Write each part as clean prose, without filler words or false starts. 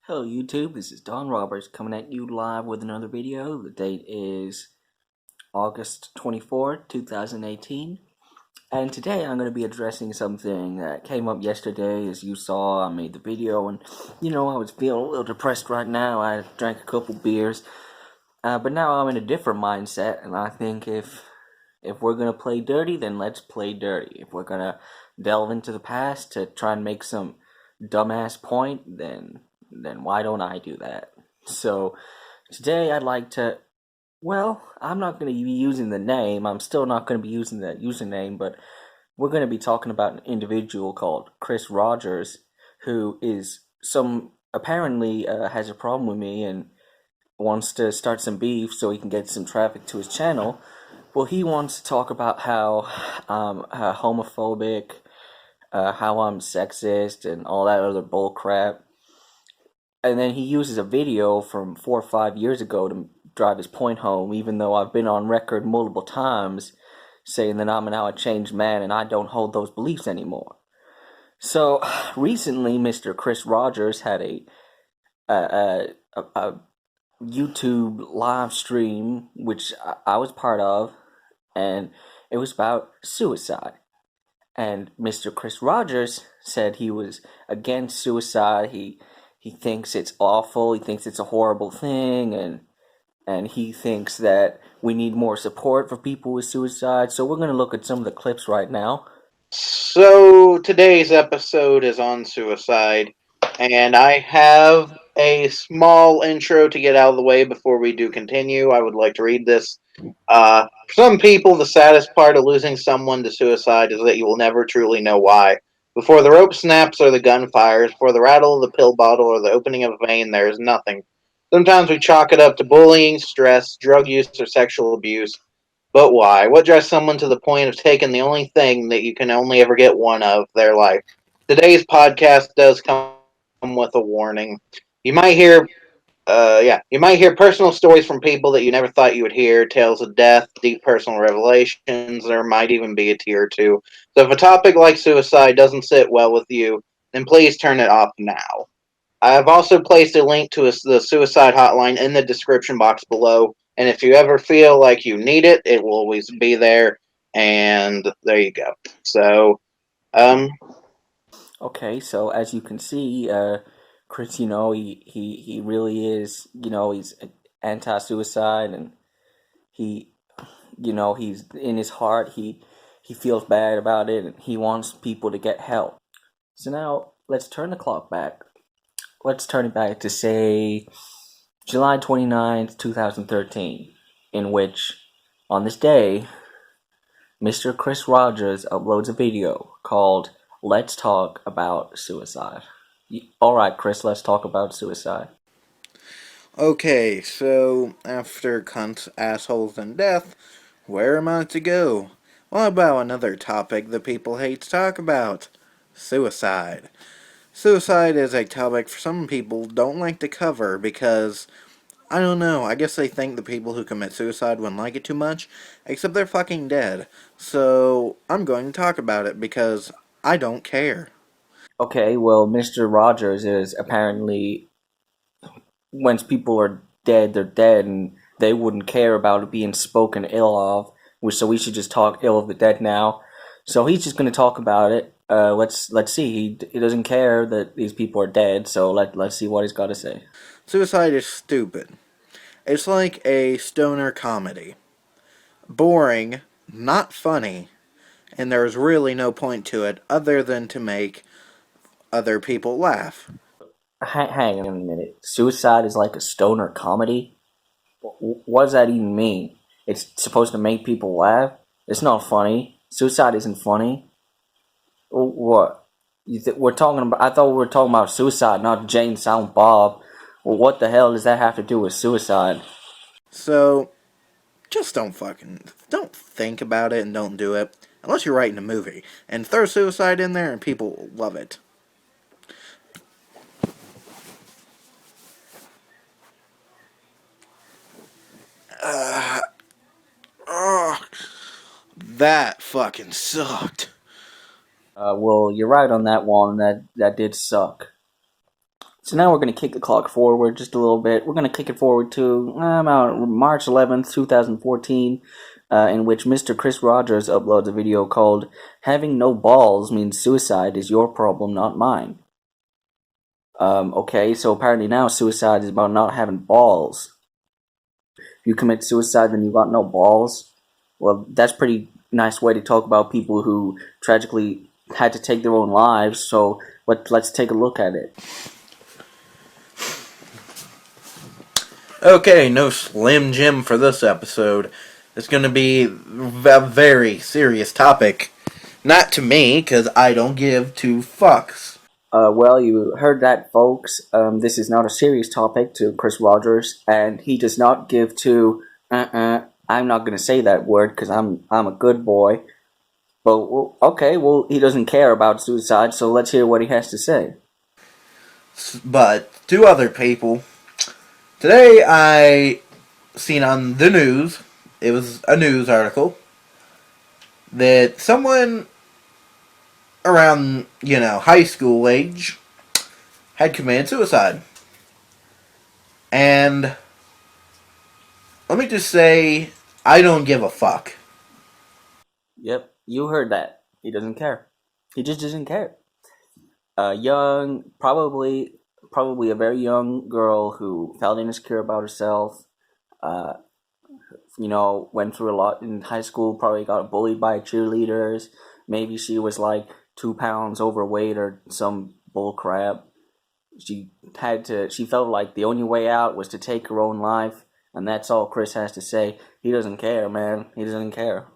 Hello YouTube, this is Don Roberts coming at you live with another video. The date is August 24th, 2018. And today I'm going to be addressing something that came up yesterday. As you saw, I made the video and, I was feeling a little depressed right now. I drank a couple beers. But now I'm in a different mindset, and I think if we're going to play dirty, then let's play dirty. If we're going to delve into the past to try and make some dumbass point, then why don't I do that? So today I'd like to, I'm not going to be using the name. I'm still not going to be using the username, but we're going to be talking about an individual called Chris Rogers, who is apparently has a problem with me and wants to start some beef so he can get some traffic to his channel. Well, he wants to talk about how I'm homophobic, how I'm sexist, and all that other bull crap. And then he uses a video from 4 or 5 years ago to drive his point home, even though I've been on record multiple times saying that I'm now a changed man and I don't hold those beliefs anymore. So recently, Mr. Chris Rogers had a YouTube live stream, which I was part of, and it was about suicide. And Mr. Chris Rogers said he was against suicide. He thinks it's awful. He thinks it's a horrible thing, and he thinks that we need more support for people with suicide. So we're going to look at some of the clips right now. So today's episode is on suicide, and I have a small intro to get out of the way before we do continue. I would like to read this. For some people, the saddest part of losing someone to suicide is that you will never truly know why. Before the rope snaps or the gun fires, before the rattle of the pill bottle or the opening of a vein, there is nothing. Sometimes we chalk it up to bullying, stress, drug use, or sexual abuse. But why? What drives someone to the point of taking the only thing that you can only ever get one of, their life? Today's podcast does come with a warning. You might hear, you might hear personal stories from people that you never thought you would hear, tales of death, deep personal revelations. There might even be a tear or two. So if a topic like suicide doesn't sit well with you, then please turn it off now. I have also placed a link to the suicide hotline in the description box below. And if you ever feel like you need it, it will always be there. And there you go. So, um, Okay, so as you can see, Chris, he really is, he's anti-suicide, and he, he's in his heart, he feels bad about it, and he wants people to get help. So now let's turn the clock back. Let's turn it back to, say, July 29th, 2013, in which, on this day, Mr. Chris Rogers uploads a video called Let's Talk About Suicide. Alright, Chris, let's talk about suicide. Okay, so after cunts, assholes, and death, where am I to go? What about another topic that people hate to talk about? Suicide. Suicide is a topic some people don't like to cover because, I don't know, I guess they think the people who commit suicide wouldn't like it too much, except they're fucking dead. So, I'm going to talk about it because I don't care. Okay, well, Mr. Rogers is apparently, once people are dead, they're dead, and they wouldn't care about it being spoken ill of, so we should just talk ill of the dead now. So he's just going to talk about it. Let's see. He doesn't care that these people are dead. So let's see what he's got to say. Suicide is stupid. It's like a stoner comedy. Boring, not funny, and there's really no point to it other than to make other people laugh. Hang on a minute. Suicide is like a stoner comedy. What does that even mean? It's supposed to make people laugh. It's not funny. Suicide isn't funny. What? We're talking about? I thought we were talking about suicide, not Jane Silent Bob. Well, what the hell does that have to do with suicide? So, just don't think about it and don't do it. Unless you're writing a movie. And throw suicide in there and people will love it. Oh, that fucking sucked. Well, you're right on that one. That did suck. So now we're going to kick the clock forward just a little bit. We're going to kick it forward to March 11th, 2014, in which Mr. Chris Rogers uploads a video called "Having No Balls Means Suicide Is Your Problem, Not Mine." Okay, so apparently now suicide is about not having balls. If you commit suicide, then you got no balls. Well, that's pretty nice way to talk about people who tragically had to take their own lives. So let's take a look at it. Okay, no Slim Jim for this episode. It's going to be a very serious topic. Not to me, because I don't give two fucks. Well, you heard that, folks. This is not a serious topic to Chris Rogers, and he does not give to. I'm not gonna say that word because I'm a good boy. But okay, well, he doesn't care about suicide, so let's hear what he has to say. But to other people, today I seen on the news. It was a news article that someone around, high school age had committed suicide. And let me just say, I don't give a fuck. Yep, you heard that. He doesn't care. He just doesn't care. Probably a very young girl who felt insecure about herself. Went through a lot in high school. Probably got bullied by cheerleaders. Maybe she was like 2 pounds overweight or some bull crap. She felt like the only way out was to take her own life, and that's all Chris has to say. He doesn't care, man. He doesn't care.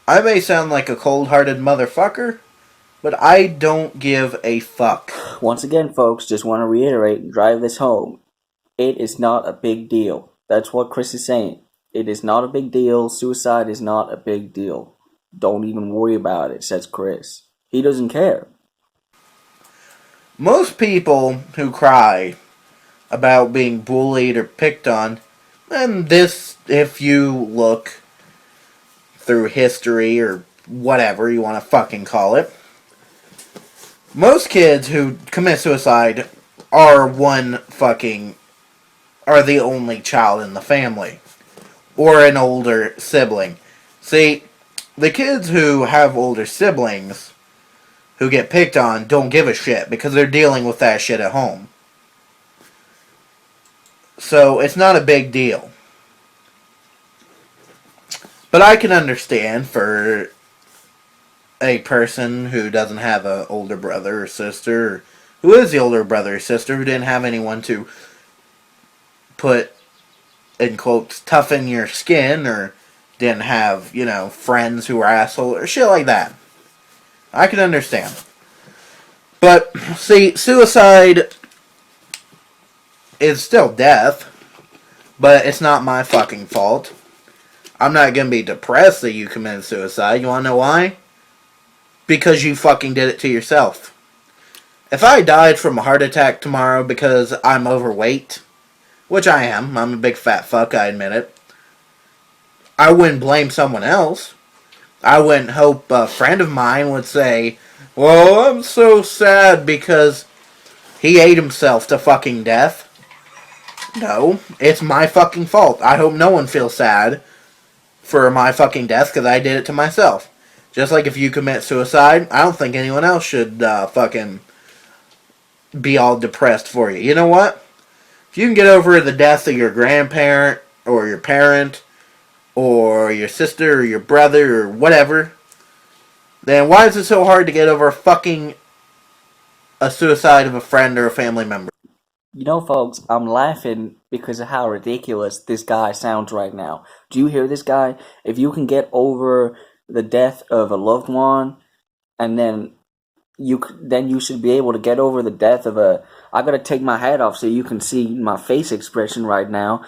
I may sound like a cold-hearted motherfucker, but I don't give a fuck. Once again, folks, just want to reiterate and drive this home. It is not a big deal. That's what Chris is saying. It is not a big deal. Suicide is not a big deal. Don't even worry about it, says Chris. He doesn't care. Most people who cry about being bullied or picked on, and this, if you look through history or whatever you want to fucking call it, most kids who commit suicide are the only child in the family. Or an older sibling. See, the kids who have older siblings who get picked on don't give a shit because they're dealing with that shit at home. So it's not a big deal. But I can understand for a person who doesn't have an older brother or sister, or who is the older brother or sister who didn't have anyone to put, in quotes, toughen your skin, or didn't have, friends who were assholes, or shit like that. I can understand. But, see, suicide is still death, but it's not my fucking fault. I'm not gonna be depressed that you committed suicide. You wanna know why? Because you fucking did it to yourself. If I died from a heart attack tomorrow because I'm overweight, which I am, I'm a big fat fuck, I admit it, I wouldn't blame someone else. I wouldn't hope a friend of mine would say, well, I'm so sad because he ate himself to fucking death. No, it's my fucking fault. I hope no one feels sad for my fucking death because I did it to myself. Just like if you commit suicide, I don't think anyone else should fucking be all depressed for you. You know what? If you can get over the death of your grandparent or your parent or your sister or your brother or whatever, then why is it so hard to get over a suicide of a friend or a family member? Folks, I'm laughing because of how ridiculous this guy sounds right now. Do you hear this guy? If you can get over the death of a loved one, and then you should be able to get over the death of I gotta take my hat off so you can see my face expression right now.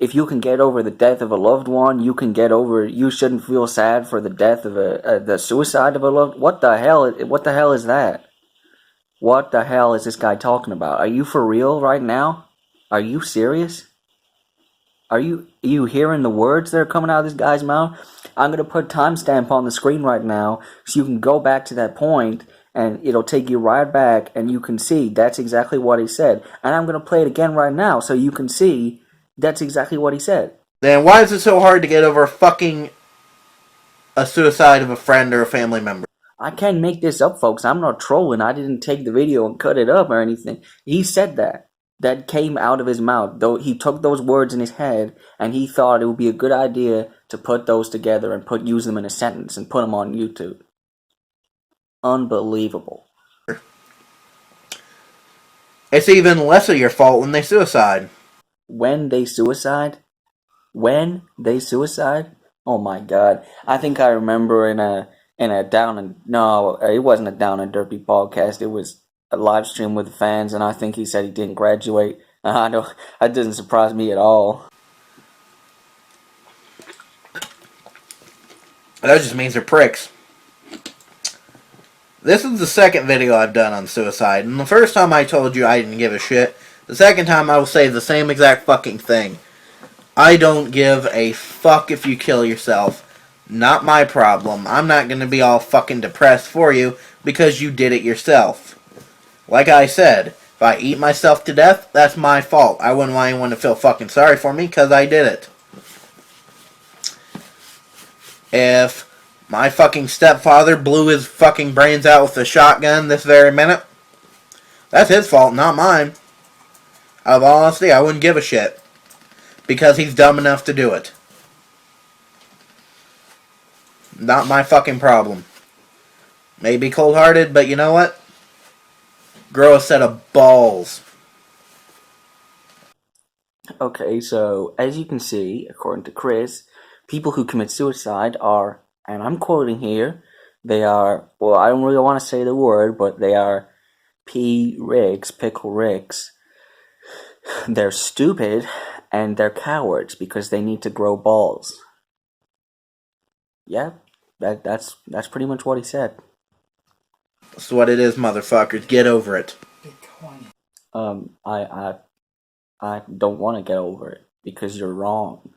If you can get over the death of a loved one, you shouldn't feel sad for the death of the suicide of a loved. What the hell is that? What the hell is this guy talking about? Are you for real right now? Are you serious? Are you hearing the words that are coming out of this guy's mouth? I'm going to put timestamp on the screen right now so you can go back to that point and it'll take you right back, and you can see that's exactly what he said. And I'm gonna play it again right now, so you can see that's exactly what he said. Then why is it so hard to get over a suicide of a friend or a family member? I can't make this up, folks. I'm not trolling. I didn't take the video and cut it up or anything. He said that. That came out of his mouth. Though he took those words in his head, and he thought it would be a good idea to put those together and use them in a sentence and put them on YouTube. Unbelievable. It's even less of your fault when they suicide. When they suicide? Oh my God! I think I remember in a no, it wasn't a Down and Derby podcast. It was a live stream with fans, and I think he said he didn't graduate. I know that doesn't surprise me at all. That just means they're pricks. This is the second video I've done on suicide, and the first time I told you I didn't give a shit. The second time I will say the same exact fucking thing. I don't give a fuck if you kill yourself. Not my problem. I'm not gonna be all fucking depressed for you because you did it yourself. Like I said, if I eat myself to death, that's my fault. I wouldn't want anyone to feel fucking sorry for me because I did it. If my fucking stepfather blew his fucking brains out with a shotgun this very minute, that's his fault, not mine. Out of all honesty, I wouldn't give a shit. Because he's dumb enough to do it. Not my fucking problem. Maybe cold-hearted, but you know what? Grow a set of balls. Okay, so as you can see, according to Chris, people who commit suicide are, and I'm quoting here, they are, well, I don't really want to say the word, but they are pickle ricks. They're stupid, and they're cowards because they need to grow balls. Yeah, that's pretty much what he said. That's what it is, motherfuckers. Get over it. I don't want to get over it because you're wrong.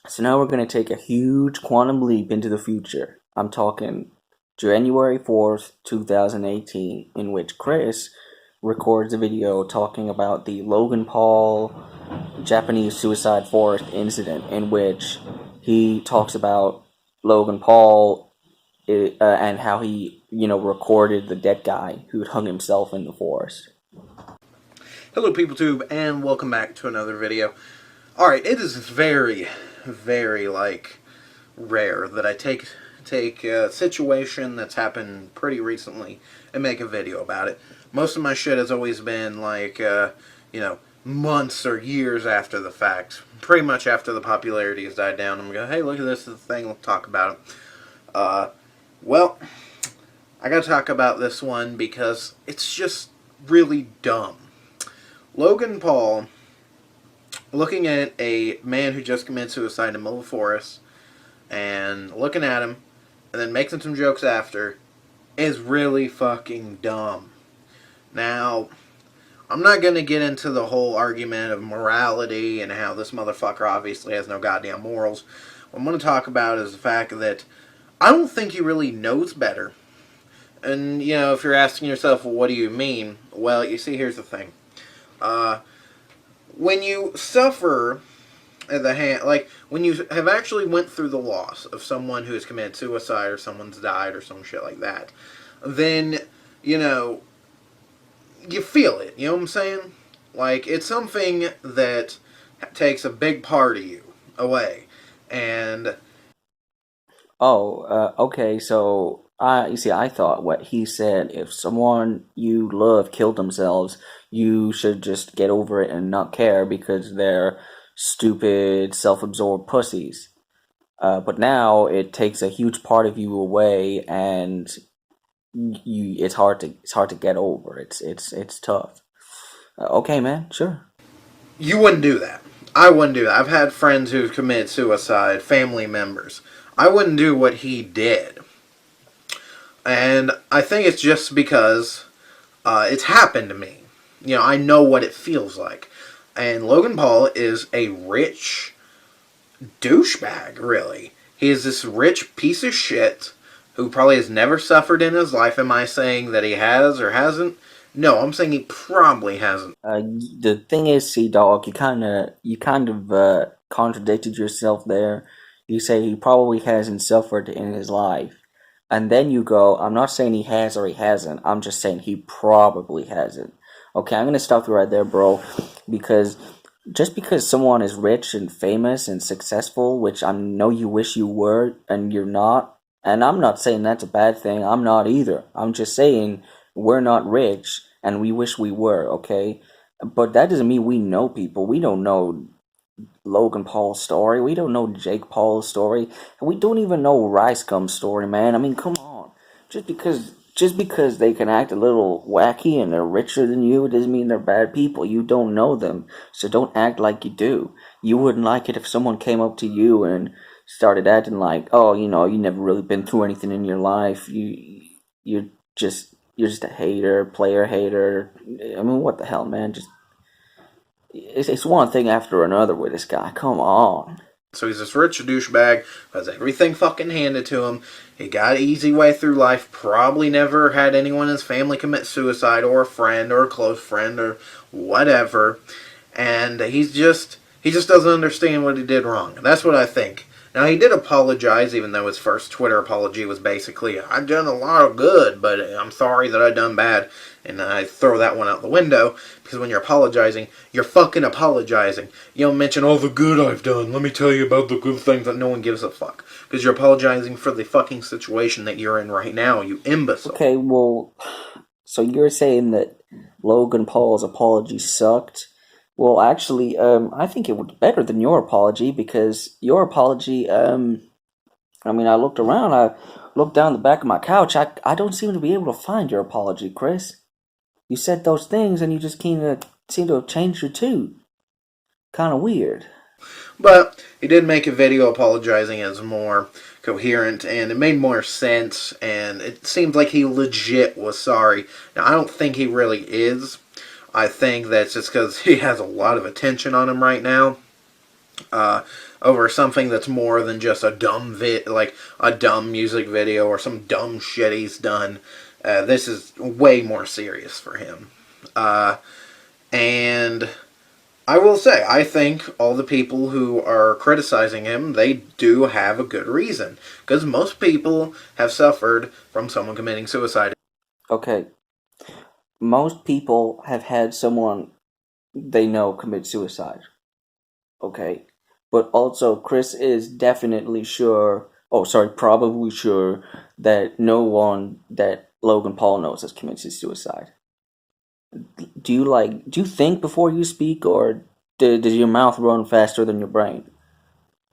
So now we're going to take a huge quantum leap into the future. I'm talking January 4th, 2018, in which Chris records a video talking about the Logan Paul Japanese suicide forest incident, in which he talks about Logan Paul and how he, recorded the dead guy who had hung himself in the forest. Hello, PeopleTube, and welcome back to another video. Alright, it is very, very, rare that I take a situation that's happened pretty recently and make a video about it. Most of my shit has always been, months or years after the fact. Pretty much after the popularity has died down. I'm going to go, hey, look at this thing, we'll talk about it. Well, I gotta talk about this one because it's just really dumb. Logan Paul, looking at a man who just committed suicide in the middle of the forest, and looking at him, and then making some jokes after, is really fucking dumb. Now, I'm not going to get into the whole argument of morality and how this motherfucker obviously has no goddamn morals. What I'm going to talk about is the fact that I don't think he really knows better. And, if you're asking yourself, well, what do you mean? Well, you see, here's the thing. When you suffer at the hand, when you have actually went through the loss of someone who has committed suicide or someone's died or some shit like that, then, you feel it, you know what I'm saying? It's something that takes a big part of you away, and... Okay, so, I thought what he said, if someone you love killed themselves, you should just get over it and not care because they're stupid, self-absorbed pussies. But now it takes a huge part of you away, and it's hard to get over. It's tough. Okay, man, sure. You wouldn't do that. I wouldn't do that. I've had friends who've committed suicide, family members. I wouldn't do what he did. And I think it's just because it's happened to me. You know, I know what it feels like. And Logan Paul is a rich douchebag, really. He is this rich piece of shit who probably has never suffered in his life. Am I saying that he has or hasn't? No, I'm saying he probably hasn't. The thing is, Sea Dog, you kind of contradicted yourself there. You say he probably hasn't suffered in his life, and then you go, "I'm not saying he has or he hasn't. I'm just saying he probably hasn't." Okay, I'm gonna stop you right there, bro, because just because someone is rich and famous and successful, which I know you wish you were, and you're not, and I'm not saying that's a bad thing. I'm not either. I'm just saying we're not rich and we wish we were, okay? But that doesn't mean we know people. We don't know Logan Paul's story. We don't know Jake Paul's story. We don't even know Rice Gum's story, man. I mean, come on. Just because they can act a little wacky and they're richer than you, it doesn't mean they're bad people. You don't know them, so don't act like you do. You wouldn't like it if someone came up to you and started acting like, oh, you never really been through anything in your life. You're just a hater, player hater. I mean, what the hell, man? Just it's one thing after another with this guy. Come on. So he's this rich douchebag who has everything fucking handed to him. He got an easy way through life. Probably never had anyone in his family commit suicide, or a friend, or a close friend, or whatever. And he just doesn't understand what he did wrong. That's what I think. Now he did apologize, even though his first Twitter apology was basically, "I've done a lot of good, but I'm sorry that I done bad." And I throw that one out the window, because when you're apologizing, you're fucking apologizing. You don't mention all the good I've done. Let me tell you about the good things that no one gives a fuck. Because you're apologizing for the fucking situation that you're in right now, you imbecile. Okay, well, so you're saying that Logan Paul's apology sucked? Well, actually, I think it was better than your apology because your apology, I mean, I looked around, I looked down the back of my couch, I don't seem to be able to find your apology, Chris. You said those things and you just kind of seem to have changed your tune. Kind of weird. But he did make a video apologizing as more coherent, and it made more sense, and it seems like he legit was sorry. Now, I don't think he really is. I think that's just because he has a lot of attention on him right now. Over something that's more than just a like a dumb music video or some dumb shit he's done. This is way more serious for him. And I will say, I think all the people who are criticizing him, they do have a good reason. Because most people have suffered from someone committing suicide. Okay, most people have had someone they know commit suicide. Okay, but also Chris is definitely sure, oh, sorry, probably sure that no one that Logan Paul knows has committed suicide. Do you think before you speak, or does your mouth run faster than your brain?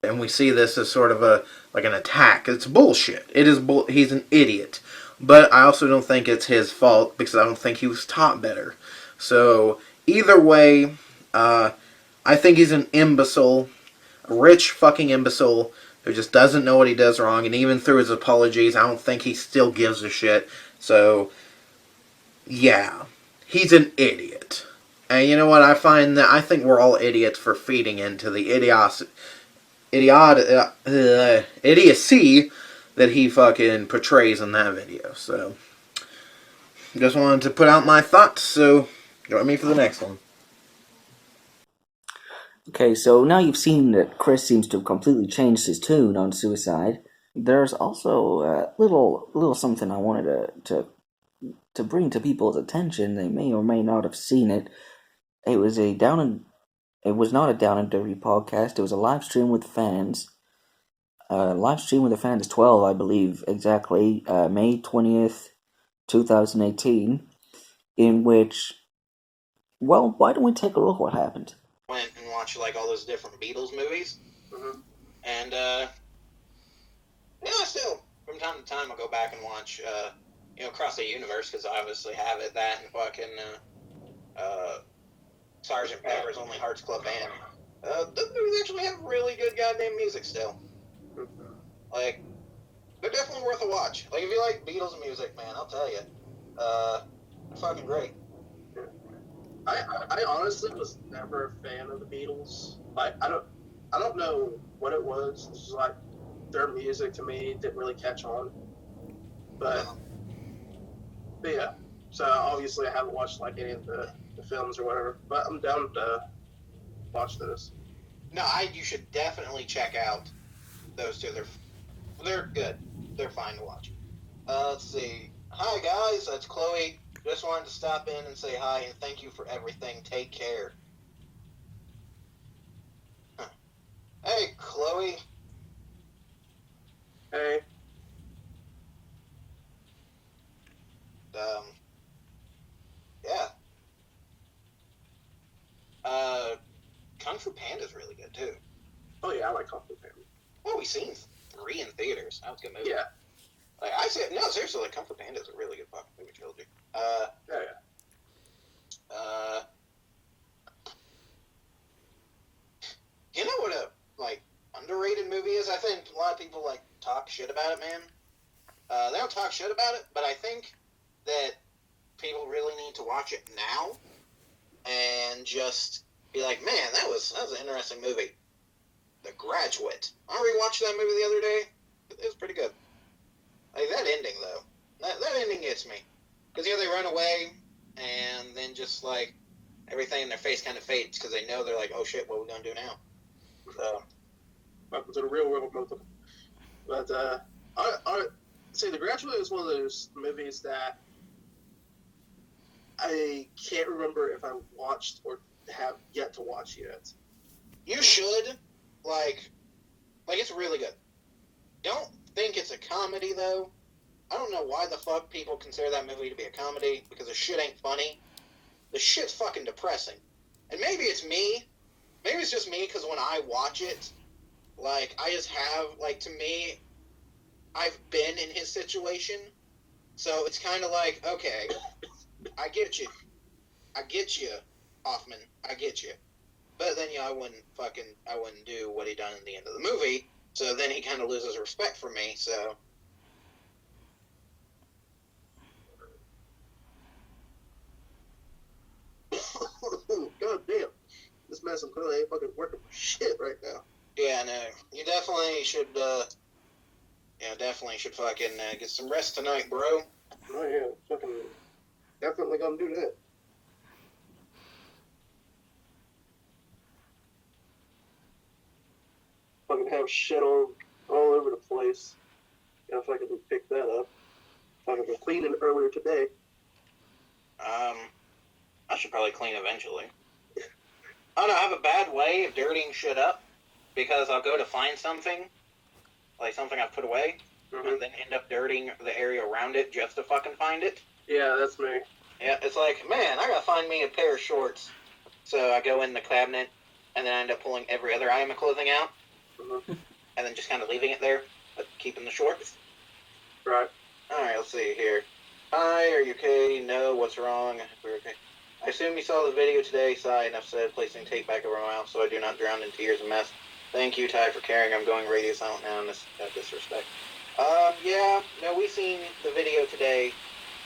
And we see this as sort of a like an attack. It's bullshit. It is he's an idiot. But I also don't think it's his fault because I don't think he was taught better. So either way, I think he's an imbecile, a rich fucking imbecile who just doesn't know what he does wrong. And even through his apologies, I don't think he still gives a shit. So yeah, he's an idiot. And you know what? I think we're all idiots for feeding into the idiocy that he fucking portrays in that video. So, just wanted to put out my thoughts. So, join me for the next one. Okay, so now you've seen that Chris seems to have completely changed his tune on suicide. There's also a little something I wanted to bring to people's attention. They may or may not have seen it. It was a down and it was not a down and dirty podcast. It was a live stream with fans. Live stream with the fans 12, I believe exactly, May 20th, 2018, in which, well, why don't we take a look what happened? Went and watched like all those different Beatles movies, and I still from time to time I'll go back and watch Across the Universe because I obviously have it, that and fucking Sgt. Pepper's Lonely Hearts Club Band. Those movies actually have really good goddamn music still. Like, they're definitely worth a watch. Like, if you like Beatles music, man, I'll tell you, fucking great. I honestly was never a fan of the Beatles. Like, I don't know what it was. It's just like their music to me didn't really catch on. But yeah. So obviously I haven't watched like any of the films or whatever. But I'm down to watch this. No, you should definitely check out those two. They're good. They're fine to watch. Let's see. Hi guys, that's Chloe. Just wanted to stop in and say hi and thank you for everything. Take care. Huh. Hey, Chloe. Hey. Yeah. Kung Fu Panda's really good too. Oh yeah, I like Kung Fu Panda. Well, we've seen 3 in theaters. That was a good movie. Yeah. Like I said, no, seriously, like Kung Fu Panda is a really good fucking movie trilogy. Yeah. You know what a like underrated movie is? I think a lot of people like talk shit about it, man. They don't talk shit about it, but I think that people really need to watch it now and just be like, man, that was an interesting movie. The Graduate. I rewatched that movie the other day. It was pretty good. Like that ending though, that ending gets me because they run away and then just like everything in their face kind of fades because they know they're like, oh shit, what are we gonna do now? So, Welcome to the real world, motherfucker. But I say The Graduate is one of those movies that I can't remember if I watched or have yet to watch yet. you should like it's really good. Don't think it's a comedy though. I don't know why the fuck people consider that movie to be a comedy because the shit ain't funny. The shit's fucking depressing. And maybe it's me. Maybe it's just me because when I watch it, like, I just have, like, to me, I've been in his situation. So it's kind of like, okay, I get you. I get you, Hoffman. I get you. But then, I wouldn't do what he done in the end of the movie. So then he kind of loses respect for me, so. God damn. This medicine clearly ain't fucking working for shit right now. Yeah, no. You definitely should, fucking get some rest tonight, bro. Oh yeah, fucking definitely gonna do that. Fucking have shit all over the place. Yeah, if I can pick that up. Fucking been cleaning earlier today. I should probably clean eventually. I don't know, I have a bad way of dirtying shit up because I'll go to find something, like something I've put away, and then end up dirtying the area around it just to fucking find it. Yeah, that's me. Yeah, it's like, man, I gotta find me a pair of shorts. So I go in the cabinet, and then I end up pulling every other item of clothing out, and then just kind of leaving it there, but keeping the shorts. Right. Alright, let's see here. Hi, are you okay? No, what's wrong? We're okay. I assume you saw the video today. Sigh, enough said, placing tape back over my mouth so I do not drown in tears and mess. Thank you, Ty, for caring. I'm going radio silent now in this disrespect. Yeah, no, we seen the video today.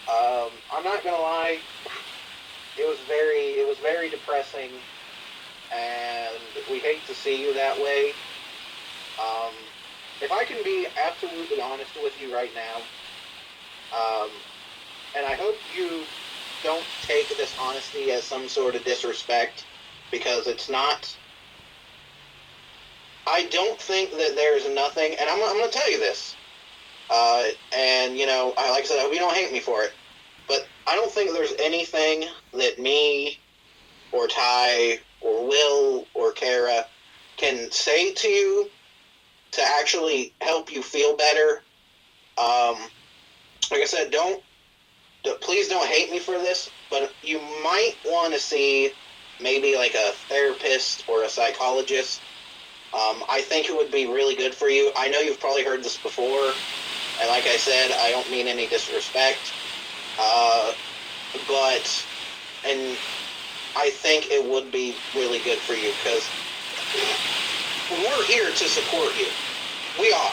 I'm not gonna lie, it was very depressing, and we hate to see you that way. If I can be absolutely honest with you right now, and I hope you don't take this honesty as some sort of disrespect, because it's not. I don't think that there's nothing, and I'm going to tell you this, and, like I said, I hope you don't hate me for it, but I don't think there's anything that me, or Ty, or Will, or Kara can say to you to actually help you feel better. Like I said, please don't hate me for this, but you might want to see maybe like a therapist or a psychologist. I think it would be really good for you. I know you've probably heard this before, and like I said, I don't mean any disrespect, but I think it would be really good for you because we're here to support you. We are.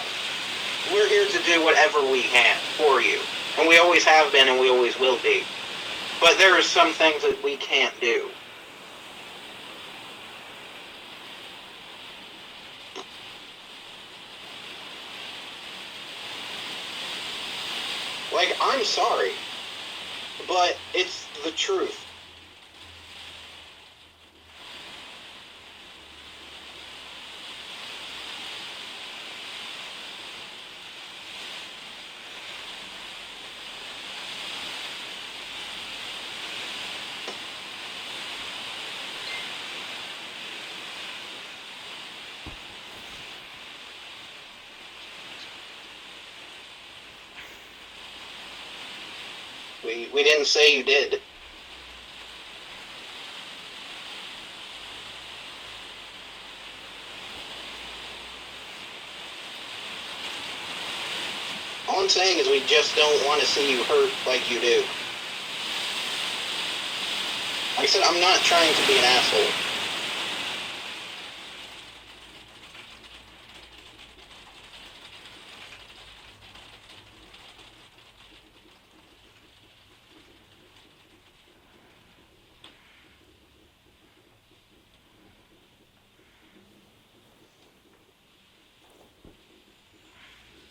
We're here to do whatever we can for you. And we always have been and we always will be. But there are some things that we can't do. Like, I'm sorry, but it's the truth. We didn't say you did. All I'm saying is we just don't want to see you hurt like you do. Like I said, I'm not trying to be an asshole.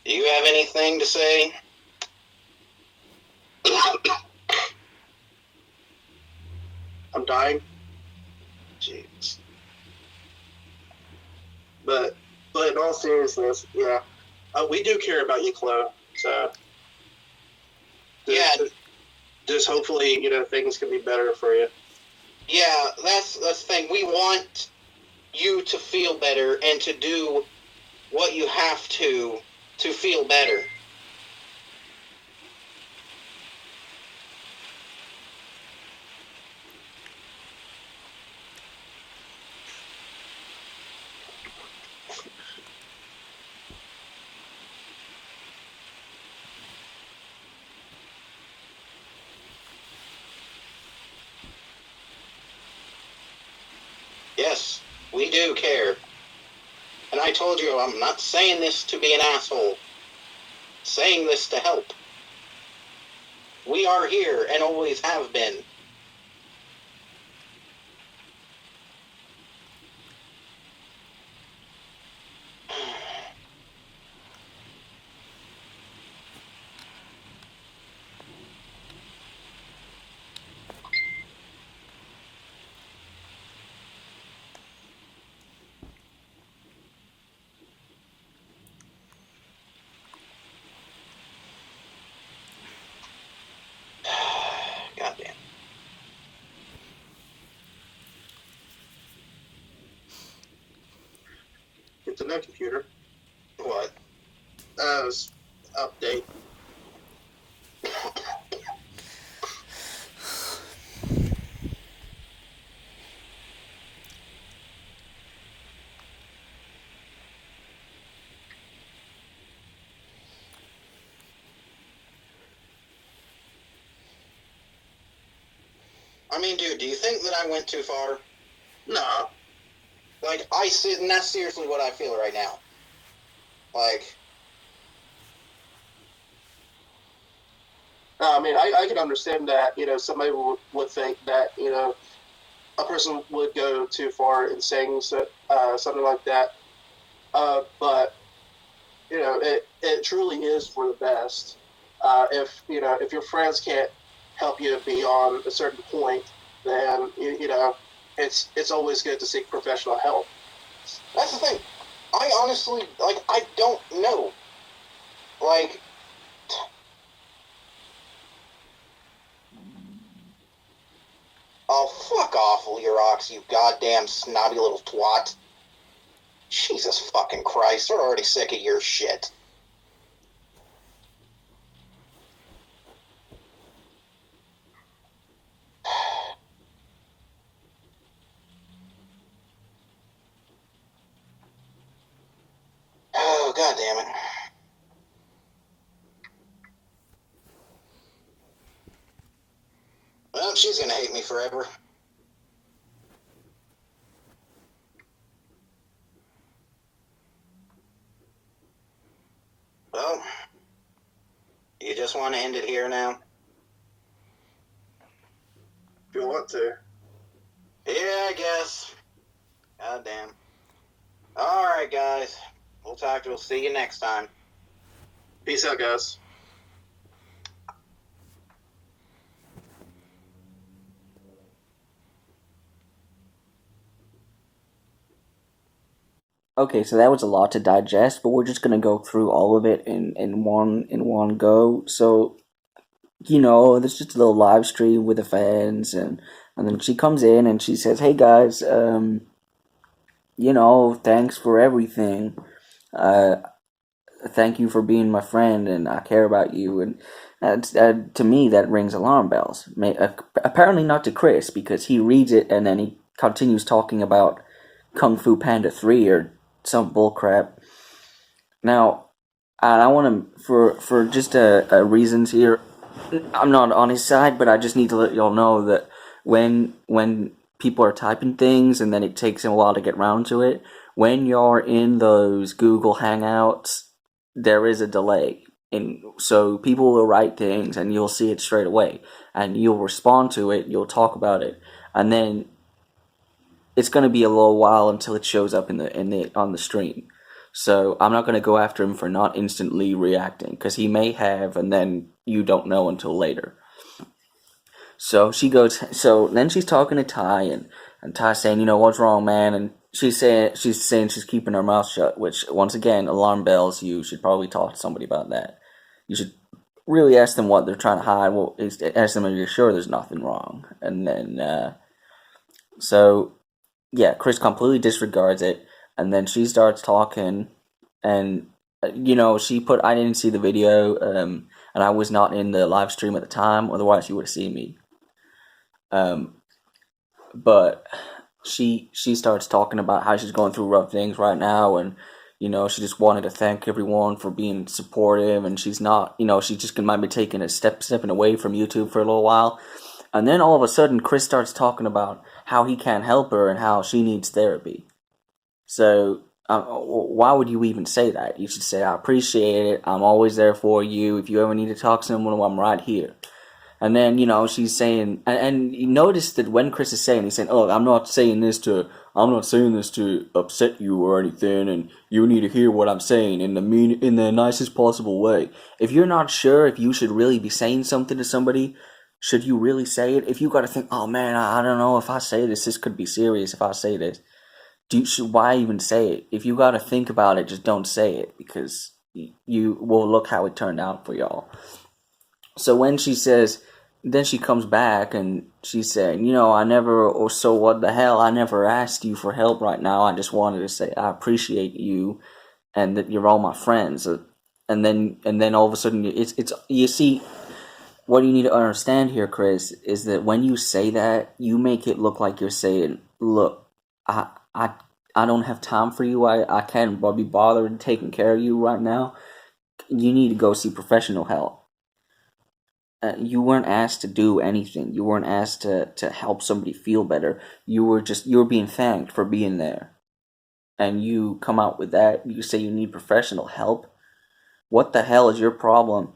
Do you have anything to say? I'm dying. Jeez. But in all seriousness, yeah, we do care about you, Chloe. So Yeah. just hopefully, things can be better for you. Yeah, that's the thing. We want you to feel better and to do what you have to feel better. Yes, we do care. And I told you, I'm not saying this to be an asshole. I'm saying this to help. We are here and always have been. Goddamn. Get to know computer. What? Update. I mean, dude, do you think that I went too far? No. Like, and that's seriously what I feel right now. Like, No, I mean, I can understand that, somebody would think that, a person would go too far in saying something like that. But, it truly is for the best. If your friends can't help you beyond a certain point, then, it's always good to seek professional help. that's the thing. I honestly, I don't know. Like, oh, fuck off, Lerox, you goddamn snobby little twat. Jesus fucking Christ, we're already sick of your shit. Oh, god damn it. Well, she's gonna hate me forever. just want to end it here now? If you want to. Yeah, I guess. God damn. Alright, guys. We'll see you next time. Peace out, guys. Okay, so that was a lot to digest, but we're just gonna go through all of it in one go. So, there's just a little live stream with the fans, and then she comes in and she says, "Hey guys, thanks for everything. Uh, thank you for being my friend, and I care about you." And to me, that rings alarm bells. Apparently not to Chris, because he reads it and then he continues talking about Kung Fu Panda 3 or some bullcrap. Now, and I want to, for just reasons here, I'm not on his side, but I just need to let y'all know that when people are typing things and then it takes them a while to get round to it, when you're in those Google Hangouts, there is a delay. And so people will write things and you'll see it straight away and you'll respond to it, you'll talk about it, and then it's going to be a little while until it shows up on the stream. So I'm not going to go after him for not instantly reacting, because he may have, and then you don't know until later. So then she's talking to Ty, and Ty's saying, what's wrong, man? And she's saying she's keeping her mouth shut, which, once again, alarm bells. You should probably talk to somebody about that. You should really ask them what they're trying to hide. Well, ask them if you're sure there's nothing wrong. And then, yeah, Chris completely disregards it, and then she starts talking, and she put, I didn't see the video, and I was not in the live stream at the time, otherwise you would have seen me. But she starts talking about how she's going through rough things right now, and she just wanted to thank everyone for being supportive, and she's not, she just might be taking stepping away from YouTube for a little while. And then all of a sudden, Chris starts talking about how he can't help her and how she needs therapy. So, why would you even say that? You should say, I appreciate it, I'm always there for you, if you ever need to talk to someone, I'm right here. And then, she's saying, and you notice that when Chris is saying, he's saying, oh, I'm not saying this to upset you or anything, and you need to hear what I'm saying in the nicest possible way. If you're not sure if you should really be saying something to somebody, should you really say it? If you got to think, oh man, I don't know if I say this could be serious if I say this. Why even say it? If you got to think about it, just don't say it, because you will look how it turned out for y'all. So when she says, then she comes back and she's saying, so what the hell? I never asked you for help right now. I just wanted to say I appreciate you and that you're all my friends. And then all of a sudden, it's you see. What you need to understand here, Chris, is that when you say that, you make it look like you're saying, look, I don't have time for you. I can't be bothered taking care of you right now. You need to go see professional help. You weren't asked to do anything. You weren't asked to help somebody feel better. You were being thanked for being there. And you come out with that. You say you need professional help. What the hell is your problem?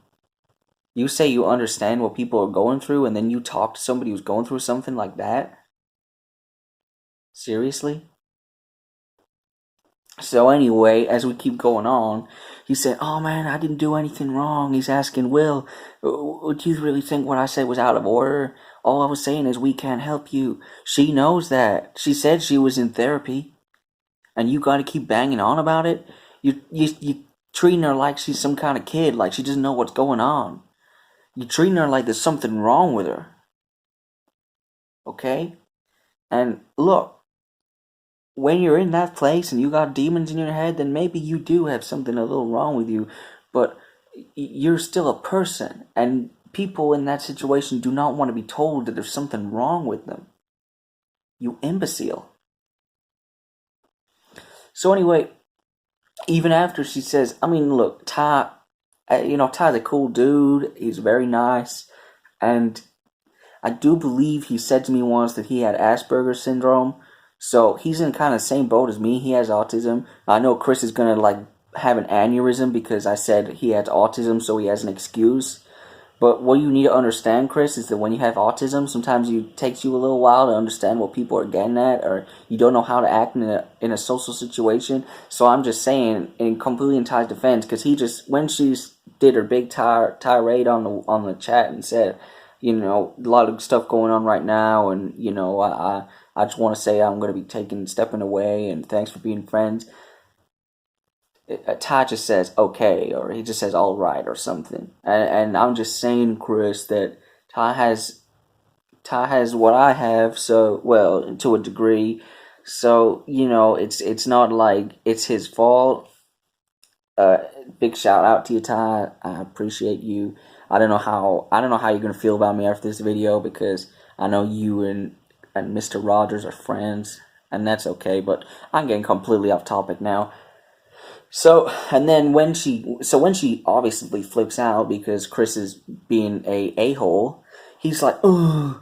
You say you understand what people are going through, and then you talk to somebody who's going through something like that? Seriously? So anyway, as we keep going on, he said, oh man, I didn't do anything wrong. He's asking Will, do you really think what I said was out of order? All I was saying is we can't help you. She knows that. She said she was in therapy. And you gotta keep banging on about it? You treating her like she's some kind of kid, like she doesn't know what's going on. You're treating her like there's something wrong with her. Okay? And look, when you're in that place and you got demons in your head, then maybe you do have something a little wrong with you, but you're still a person, and people in that situation do not want to be told that there's something wrong with them. You imbecile. So anyway, even after she says, look, Ty, Ty's a cool dude. He's very nice. And I do believe he said to me once that he had Asperger's syndrome. So he's in kind of the same boat as me. He has autism. I know Chris is going to have an aneurysm because I said he has autism, so he has an excuse. But what you need to understand, Chris, is that when you have autism, sometimes it takes you a little while to understand what people are getting at, or you don't know how to act in a social situation. So I'm just saying, completely in Ty's defense, because when she did her big tirade on the chat and said, a lot of stuff going on right now, and I just want to say I'm going to be stepping away, and thanks for being friends. Ty just says okay, or he just says all right, or something. And I'm just saying, Chris, that Ty has what I have, so, well, to a degree. So it's not like it's his fault. Big shout out to you, Ty. I appreciate you. I don't know how you're gonna feel about me after this video, because I know you and Mr. Rogers are friends, and that's okay. But I'm getting completely off topic now. So, and then when she obviously flips out because Chris is being a-hole, he's like, "Ugh,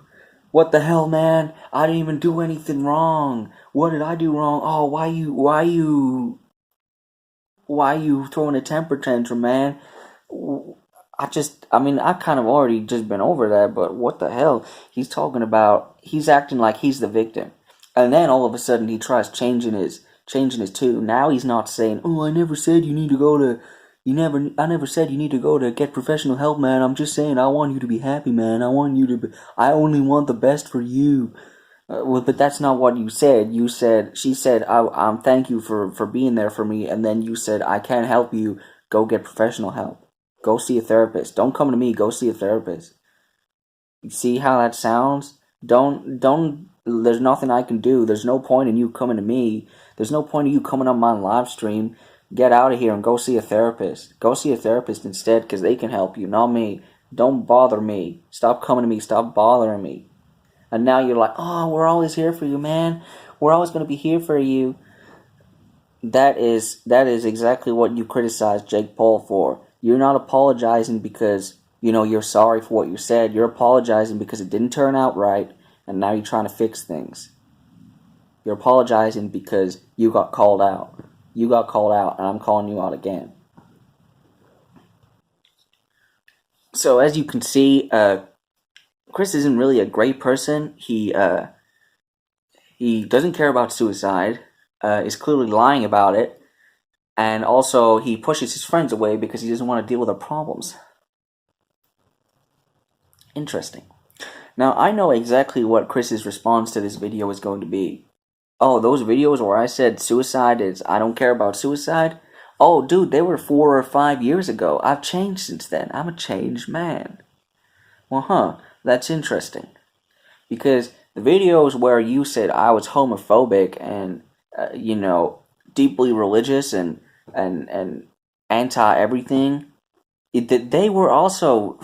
what the hell, man? I didn't even do anything wrong. What did I do wrong? Oh, why you throwing a temper tantrum, man?" I kind of already just been over that, but what the hell? He's acting like he's the victim. And then all of a sudden he tries changing his tune. Now he's not saying, "Oh, I never said you need to go to get professional help, man. I'm just saying I want you to be happy, man. I only want the best for you." But that's not what you said. She said, I'm thank you for being there for me," and then you said, "I can't help you. Go get professional help. Go see a therapist. Don't come to me. Go see a therapist." You see how that sounds? There's nothing I can do. There's no point in you coming to me. There's no point in you coming on my live stream. Get out of here and go see a therapist. Go see a therapist instead, because they can help you, not me. Don't bother me. Stop coming to me. Stop bothering me. And now you're like, "Oh, we're always here for you, man. We're always going to be here for you." That is exactly what you criticized Jake Paul for. You're not apologizing because, you're sorry for what you said. You're apologizing because it didn't turn out right, and now you're trying to fix things. You're apologizing because you got called out. You got called out, and I'm calling you out again. So as you can see, Chris isn't really a great person. He doesn't care about suicide. Is clearly lying about it, and also he pushes his friends away because he doesn't want to deal with their problems. Interesting. Now I know exactly what Chris's response to this video is going to be. "Oh, those videos where I said I don't care about suicide? Oh, dude, they were 4 or 5 years ago. I've changed since then. I'm a changed man." Well, that's interesting. Because the videos where you said I was homophobic and, deeply religious and anti-everything, they were also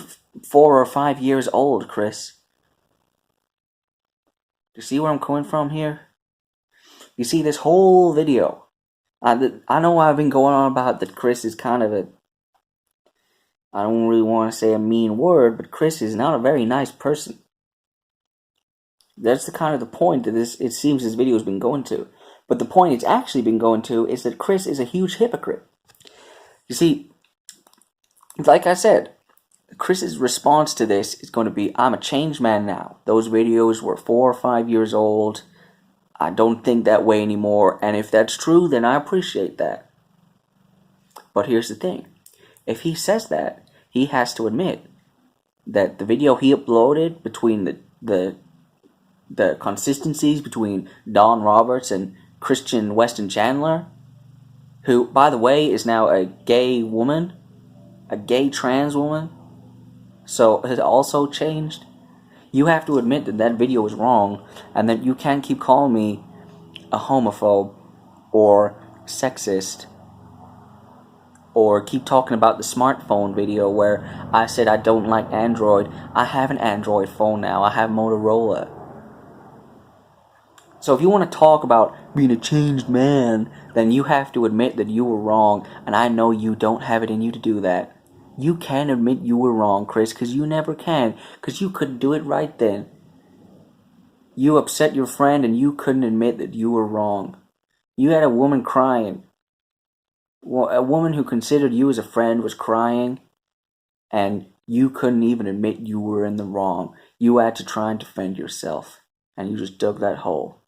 4 or 5 years old, Chris. You see where I'm coming from here? You see, this whole video, I know I've been going on about that Chris is kind of I don't really want to say a mean word, but Chris is not a very nice person. That's the kind of the point that it seems this video has been going to. But the point it's actually been going to is that Chris is a huge hypocrite. You see, like I said, Chris's response to this is going to be, "I'm a changed man now. Those videos were 4 or 5 years old. I don't think that way anymore. And if that's true, then I appreciate that." But here's the thing. If he says that, he has to admit that the video he uploaded between the consistencies between Don Roberts and Christian Weston Chandler, who, by the way, is now a gay woman, a gay trans woman, so has also changed. You have to admit that video is wrong, and that you can't keep calling me a homophobe or sexist, or keep talking about the smartphone video where I said I don't like Android. I have an Android phone now. I have Motorola. So if you want to talk about being a changed man, then you have to admit that you were wrong, and I know you don't have it in you to do that. You can admit you were wrong, Chris, because you never can, because you couldn't do it right then. You upset your friend and you couldn't admit that you were wrong. You had a woman crying. Well, a woman who considered you as a friend was crying, and you couldn't even admit you were in the wrong. You had to try and defend yourself, and you just dug that hole.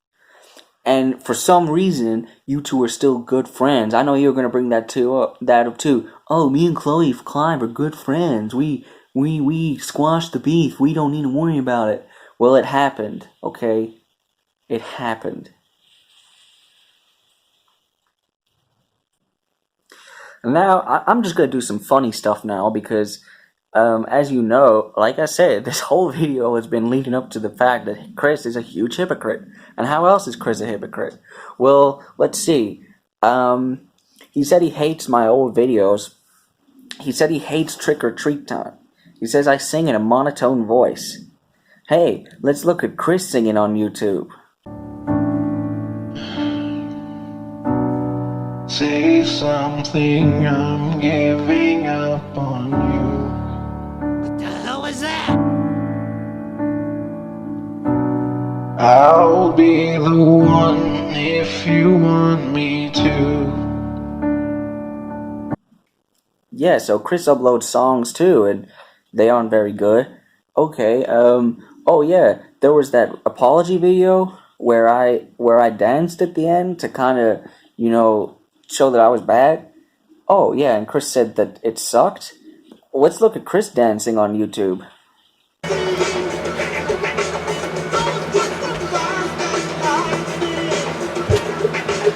And for some reason, you two are still good friends. I know you're gonna bring that up too. Oh, me and Chloe Clive are good friends. We squashed the beef. We don't need to worry about it. Well, it happened. Okay, it happened. And now I'm just gonna do some funny stuff now because, as you know, like I said, this whole video has been leading up to the fact that Chris is a huge hypocrite. And how else is Chris a hypocrite? Well, let's see. He said he hates my old videos. He said he hates Trick or Treat Time. He says I sing in a monotone voice. Hey, let's look at Chris singing on YouTube. Say something, I'm giving up on you. What the hell is that? I'll be the one if you want me to. Yeah, so Chris uploads songs too, and they aren't very good. Okay, oh yeah, there was that apology video where I danced at the end to kind of, show that I was bad. Oh yeah, and Chris said that it sucked. Let's look at Chris dancing on YouTube.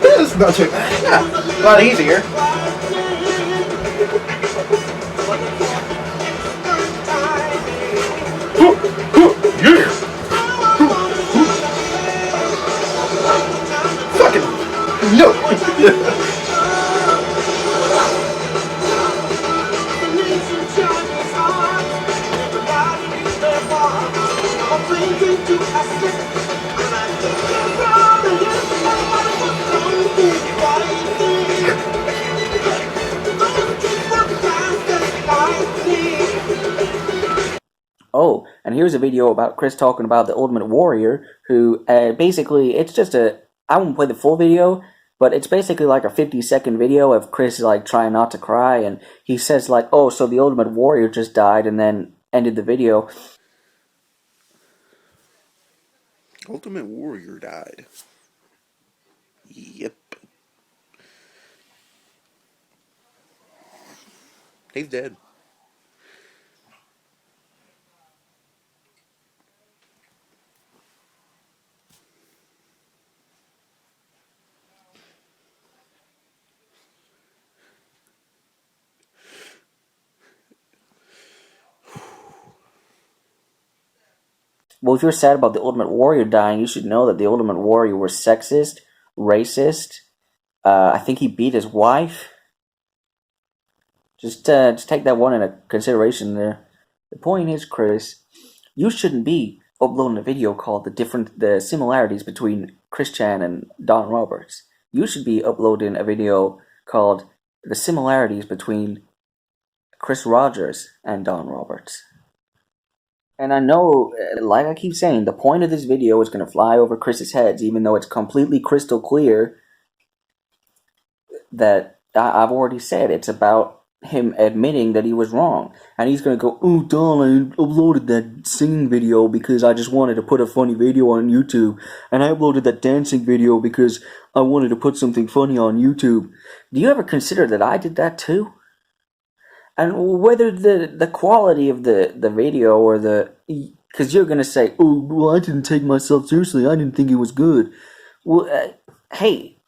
This is not too bad. Yeah, a lot easier. Yeah! Fucking no. Oh, and here's a video about Chris talking about the Ultimate Warrior, who basically, it's just I won't play the full video, but it's basically like a 50-second video of Chris like trying not to cry, and he says like, oh, so the Ultimate Warrior just died, and then ended the video. Ultimate Warrior died. Yep. He's dead. Well, if you're sad about the Ultimate Warrior dying, you should know that the Ultimate Warrior was sexist, racist. I think he beat his wife. Just take that one into consideration there. The point is, Chris, you shouldn't be uploading a video called the similarities between Chris Chan and Don Roberts. You should be uploading a video called the similarities between Chris Rogers and Don Roberts. And I know, like I keep saying, the point of this video is going to fly over Chris's heads, even though it's completely crystal clear that I've already said it's about him admitting that he was wrong. And he's going to go, oh, Don, I uploaded that singing video because I just wanted to put a funny video on YouTube. And I uploaded that dancing video because I wanted to put something funny on YouTube. Do you ever consider that I did that too? And whether the quality of the video or because you're going to say, oh, well, I didn't take myself seriously. I didn't think it was good. Well, hey,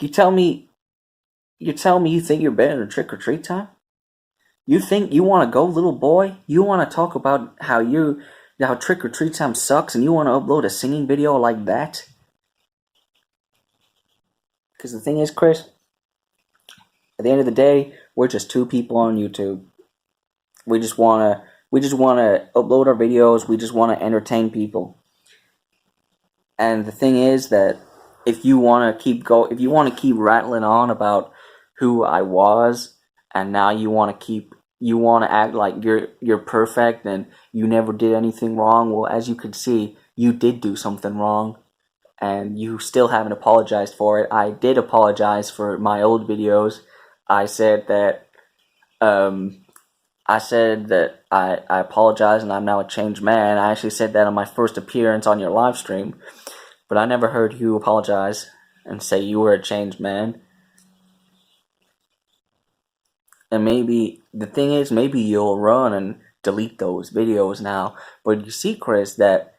you tell me you think you're better than Trick or Treat Time? You think you want to go, little boy? You want to talk about how Trick or Treat Time sucks and you want to upload a singing video like that? Because the thing is, Chris, at the end of the day, we're just two people on YouTube. We just wanna upload our videos. We just wanna entertain people. And the thing is that if you wanna keep rattling on about who I was, and now you wanna act like you're perfect and you never did anything wrong. Well, as you can see, you did do something wrong, and you still haven't apologized for it. I did apologize for my old videos. I said that I said that I apologize and I'm now a changed man. I actually said that on my first appearance on your live stream, but I never heard you apologize and say you were a changed man. And maybe, the thing is, maybe you'll run and delete those videos now. But you see, Chris, that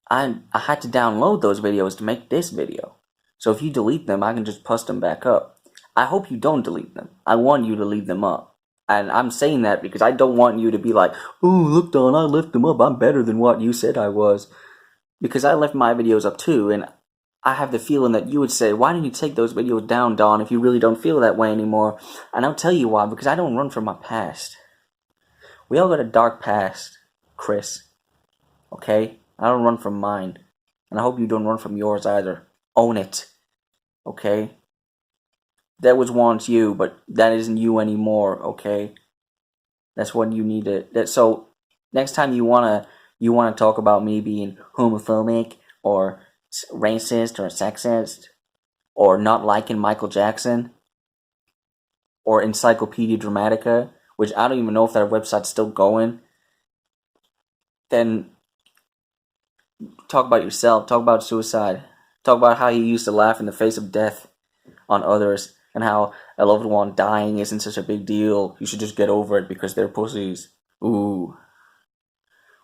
I had to download those videos to make this video. So if you delete them, I can just post them back up. I hope you don't delete them. I want you to leave them up. And I'm saying that because I don't want you to be like, oh, look, Don, I left them up. I'm better than what you said I was. Because I left my videos up too, and I have the feeling that you would say, why didn't you take those videos down, Don, if you really don't feel that way anymore? And I'll tell you why, because I don't run from my past. We all got a dark past, Chris. Okay? I don't run from mine. And I hope you don't run from yours either. Own it. Okay? That was once you, but that isn't you anymore, okay? That's what you need to... So, next time you wanna talk about me being homophobic, or racist, or sexist, or not liking Michael Jackson, or Encyclopedia Dramatica, which I don't even know if that website's still going, then talk about yourself, talk about suicide, talk about how you used to laugh in the face of death on others, and how a loved one dying isn't such a big deal, you should just get over it because they're pussies. Ooh.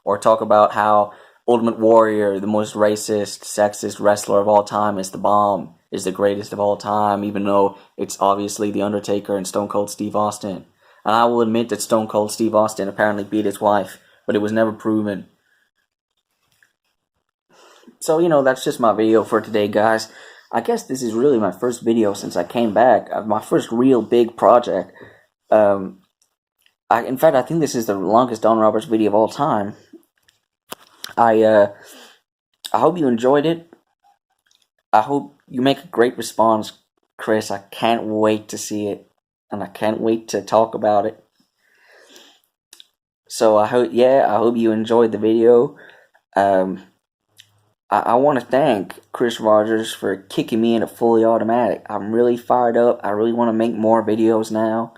Or talk about how Ultimate Warrior, the most racist, sexist wrestler of all time, is the bomb, is the greatest of all time, even though it's obviously The Undertaker and Stone Cold Steve Austin. And I will admit that Stone Cold Steve Austin apparently beat his wife, but it was never proven. So, that's just my video for today, guys. I guess this is really my first video since I came back. My first real big project. In fact, I think this is the longest Don Roberts video of all time. I hope you enjoyed it. I hope you make a great response, Chris. I can't wait to see it, and I can't wait to talk about it. So I hope you enjoyed the video. I want to thank Chris Rogers for kicking me in a fully automatic. I'm really fired up. I really want to make more videos now.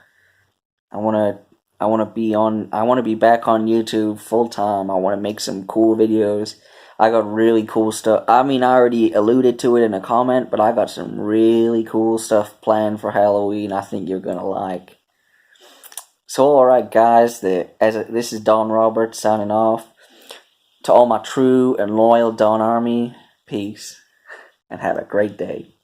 I want to be back on YouTube full time. I want to make some cool videos. I got really cool stuff. I mean, I already alluded to it in a comment, but I got some really cool stuff planned for Halloween I think you're going to like. So, alright guys, this is Don Roberts signing off. To all my true and loyal Don Army, peace, and have a great day.